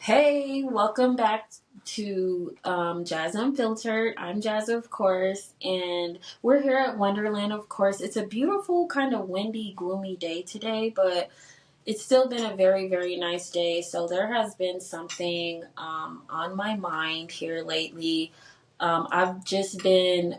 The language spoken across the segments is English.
Hey, welcome back to Jazz Unfiltered. I'm Jazz, of course, and we're here at Wonderland, of course. It's a beautiful, kind of windy, gloomy day today, but it's still been a very, very nice day. So there has been something on my mind here lately. I've just been,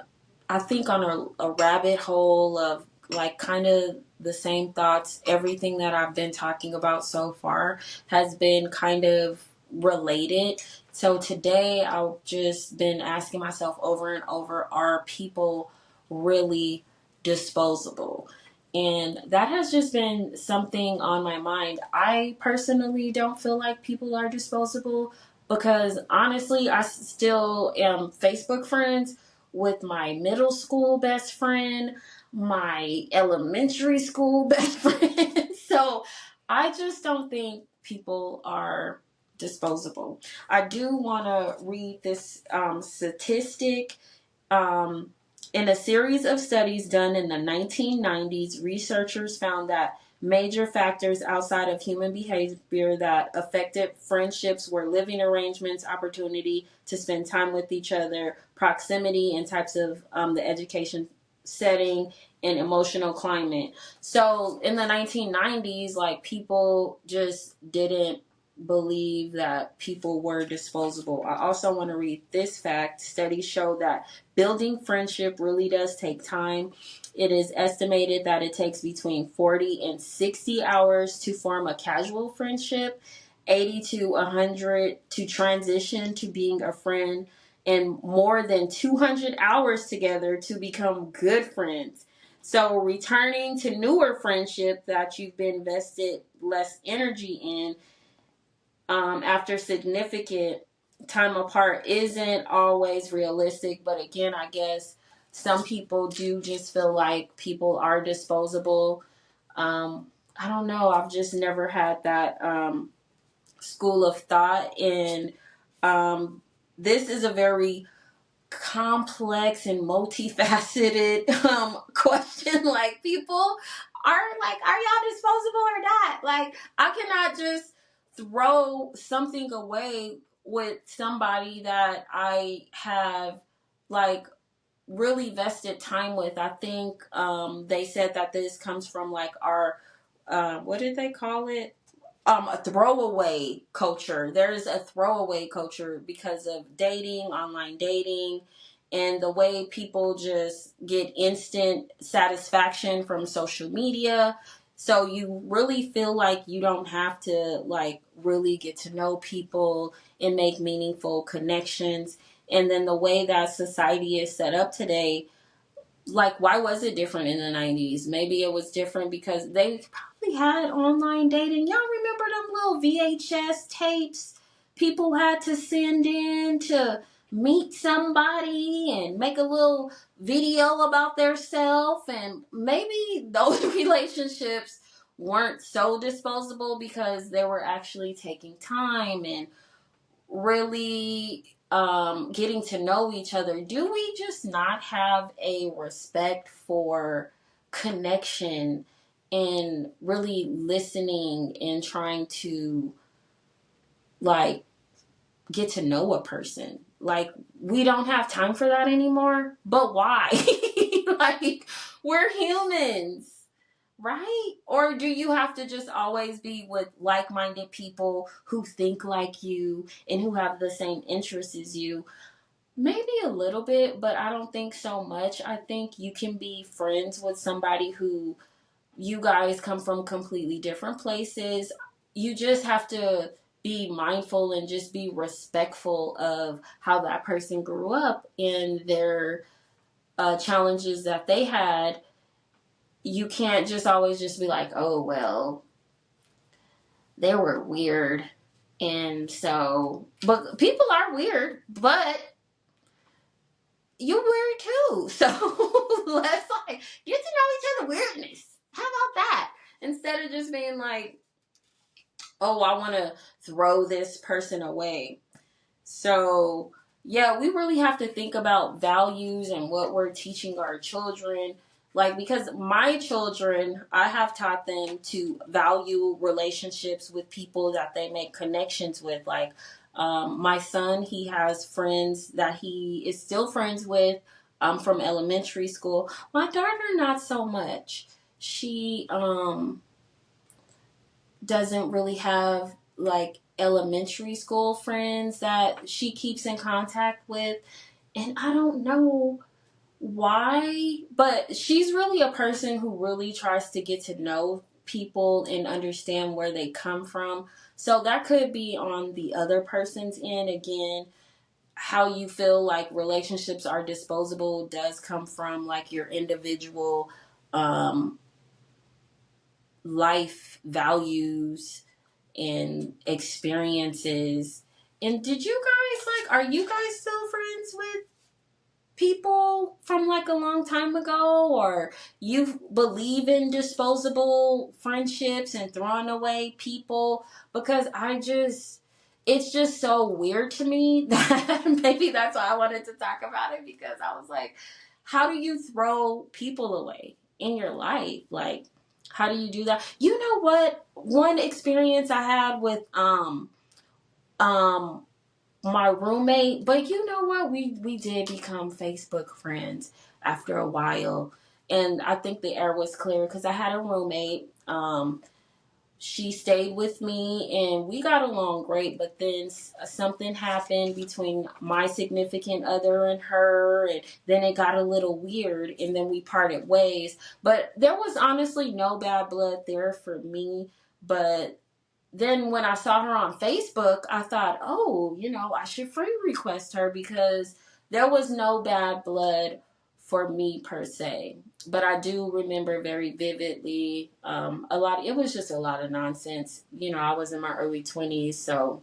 I think, on a rabbit hole of like kind of the same thoughts. Everything that I've been talking about so far has been kind of related. So today I've just been asking myself over and over, are people really disposable? And that has just been something on my mind. I personally don't feel like people are disposable because honestly, I still am Facebook friends with my middle school best friend, my elementary school best friend. So I just don't think people are disposable. I do want to read this statistic. In a series of studies done in the 1990s, researchers found that major factors outside of human behavior that affected friendships were living arrangements, opportunity to spend time with each other, proximity, and types of the education setting and emotional climate. So in the 1990s, like people just didn't believe that people were disposable. I also want to read this fact. Studies show that building friendship really does take time. It is estimated that it takes between 40 and 60 hours to form a casual friendship, 80 to 100 to transition to being a friend, and more than 200 hours together to become good friends. So returning to newer friendship that you've been invested less energy in after significant time apart isn't always realistic. But again, I guess some people do just feel like people are disposable. I don't know. I've just never had that school of thought. And this is a very complex and multifaceted question. Like, people are y'all disposable or not? Like, I cannot just throw something away with somebody that I have like really vested time with. I think they said that this comes from like our what did they call it? A throwaway culture. There's a throwaway culture because of dating, online dating, and the way people just get instant satisfaction from social media. So you really feel like you don't have to like really get to know people and make meaningful connections. And then the way that society is set up today, like, why was it different in the 90s? Maybe it was different because they probably had online dating. Y'all remember them little VHS tapes people had to send in to meet somebody and make a little video about their self? And maybe those relationships weren't so disposable because they were actually taking time and really getting to know each other. Do we just not have a respect for connection and really listening and trying to like get to know a person? Like, we don't have time for that anymore. But why? Like, we're humans. Right? Or do you have to just always be with like-minded people who think like you and who have the same interests as you? Maybe a little bit, but I don't think so much. I think you can be friends with somebody who you guys come from completely different places. You just have to be mindful and just be respectful of how that person grew up and their challenges that they had. You can't just always just be like, oh, well, they were weird. And so, but people are weird, but you're weird too. So let's like get to know each other weirdness. How about that? Instead of just being like, oh, I want to throw this person away. So, yeah, we really have to think about values and what we're teaching our children. Like, because my children, I have taught them to value relationships with people that they make connections with. Like, my son, he has friends that he is still friends with from elementary school. My daughter, not so much. She doesn't really have like elementary school friends that she keeps in contact with. And I don't know why, but she's really a person who really tries to get to know people and understand where they come from. So that could be on the other person's end. Again, how you feel like relationships are disposable does come from like your individual life values and experiences. And did you guys like, are you guys still friends with people from like a long time ago, or you believe in disposable friendships and throwing away people? Because it's just so weird to me that maybe that's why I wanted to talk about it, because I was like, how do you throw people away in your life? Like, how do you do that? You know what? One experience I had with um my roommate, but you know what, we did become Facebook friends after a while, and I think the air was clear because I had a roommate. She stayed with me and we got along great, but then something happened between my significant other and her, and then it got a little weird, and then we parted ways. But there was honestly no bad blood there for me. But then when I saw her on Facebook, I thought, oh, I should friend request her, because there was no bad blood for me per se. But I do remember very vividly it was just a lot of nonsense. I was in my early 20s, so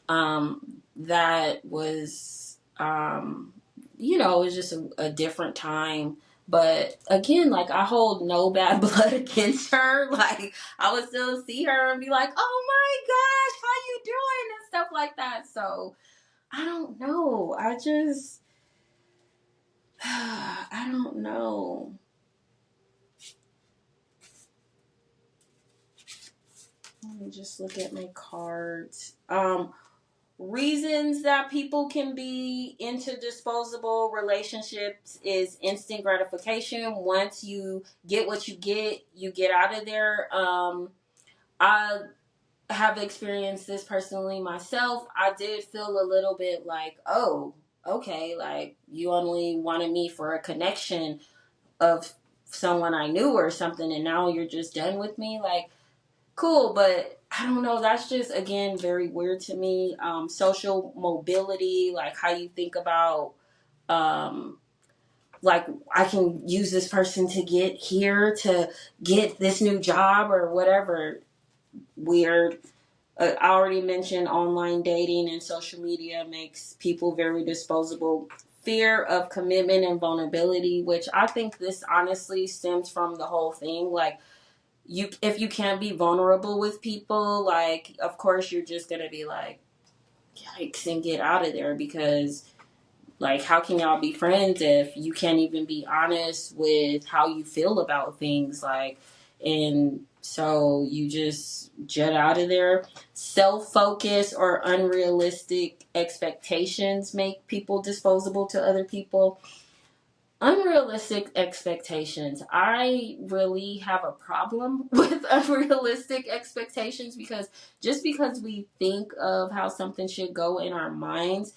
that was, it was just a different time. But again, like, I hold no bad blood against her. Like, I would still see her and be like, oh my gosh, how you doing? And stuff like that. So I don't know. I don't know. Let me just look at my cards. Reasons that people can be into disposable relationships is instant gratification. Once you get what you get out of there. I have experienced this personally myself. I did feel a little bit like, oh, okay, like, you only wanted me for a connection of someone I knew or something, and now you're just done with me. Like, cool, but I don't know. That's just, again, very weird to me. Social mobility, like how you think about, like, I can use this person to get here, to get this new job or whatever. Weird. I already mentioned online dating and social media makes people very disposable. Fear of commitment and vulnerability, which I think this honestly stems from the whole thing. Like, if you can't be vulnerable with people, like, of course you're just gonna be like, yikes, and get out of there, because, like, how can y'all be friends if you can't even be honest with how you feel about things? Like, and so you just jet out of there. Self-focus or unrealistic expectations make people disposable to other people. Unrealistic expectations. I really have a problem with unrealistic expectations, because just because we think of how something should go in our minds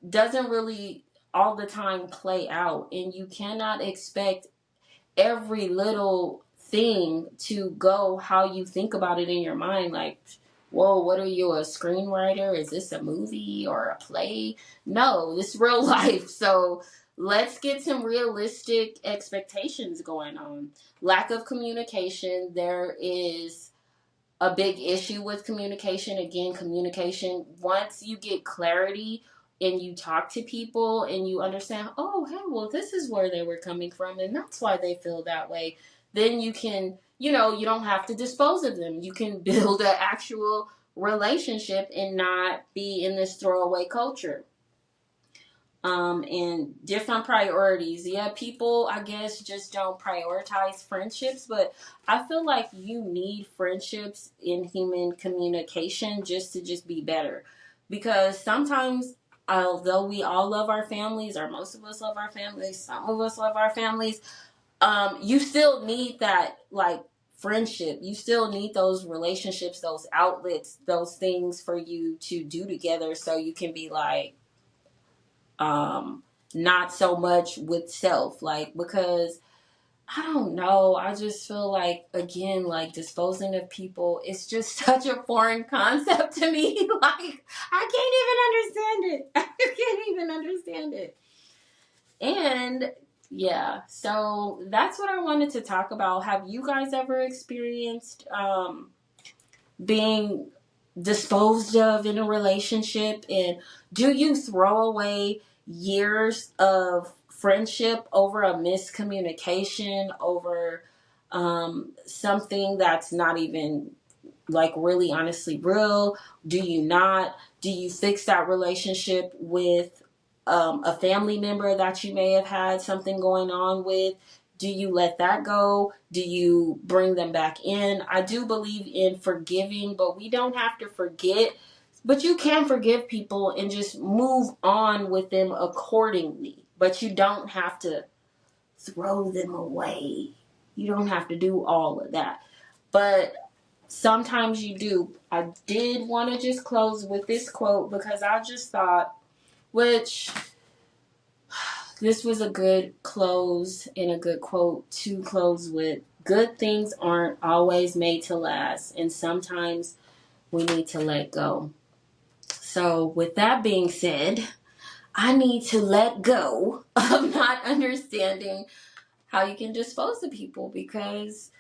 doesn't really all the time play out. And you cannot expect every little thing to go how you think about it in your mind. Like, whoa, what are you, a screenwriter? Is this a movie or a play? No, this is real life. So let's get some realistic expectations going on. Lack of communication. There is a big issue with communication. Again, communication, once you get clarity and you talk to people and you understand, oh, hey, well, this is where they were coming from and that's why they feel that way, then you can, you don't have to dispose of them. You can build an actual relationship and not be in this throwaway culture. and different priorities. Yeah, people, I guess, just don't prioritize friendships, but I feel like you need friendships in human communication just to just be better. Because sometimes, although we all love our families, or most of us love our families, some of us love our families, you still need that, like, friendship. You still need those relationships, those outlets, those things for you to do together so you can be like, not so much with self, like, because I don't know, I just feel like, again, like, disposing of people is just such a foreign concept to me. Like, I can't even understand it. I can't even understand it. And yeah, so that's what I wanted to talk about. Have you guys ever experienced being disposed of in a relationship, and do you throw away years of friendship over a miscommunication, over something that's not even, like, really honestly real? Do you not? Do you fix that relationship with a family member that you may have had something going on with? Do you let that go? Do you bring them back in? I do believe in forgiving, but we don't have to forget. But you can forgive people and just move on with them accordingly. But you don't have to throw them away. You don't have to do all of that. But sometimes you do. I did want to just close with this quote because I just thought, which this was a good close and a good quote to close with. Good things aren't always made to last, and sometimes we need to let go. So, with that being said, I need to let go of not understanding how you can dispose of people, because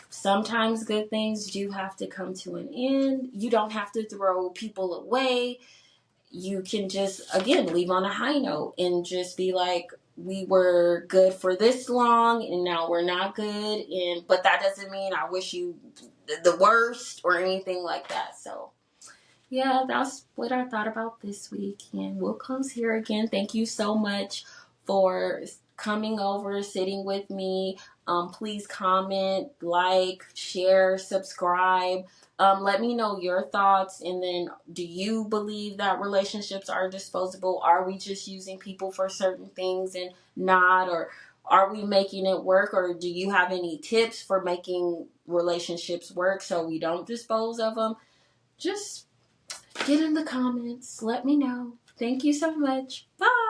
sometimes good things do have to come to an end. You don't have to throw people away. You can just, again, leave on a high note and just be like, we were good for this long and now we're not good, and but that doesn't mean I wish you the worst or anything like that. So yeah, that's what I thought about this week, and we'll close here. Again, thank you so much for coming over, sitting with me. Please comment, like, share, subscribe. Let me know your thoughts. And then, do you believe that relationships are disposable? Are we just using people for certain things and not? Or are we making it work? Or do you have any tips for making relationships work so we don't dispose of them? Just get in the comments. Let me know. Thank you so much. Bye.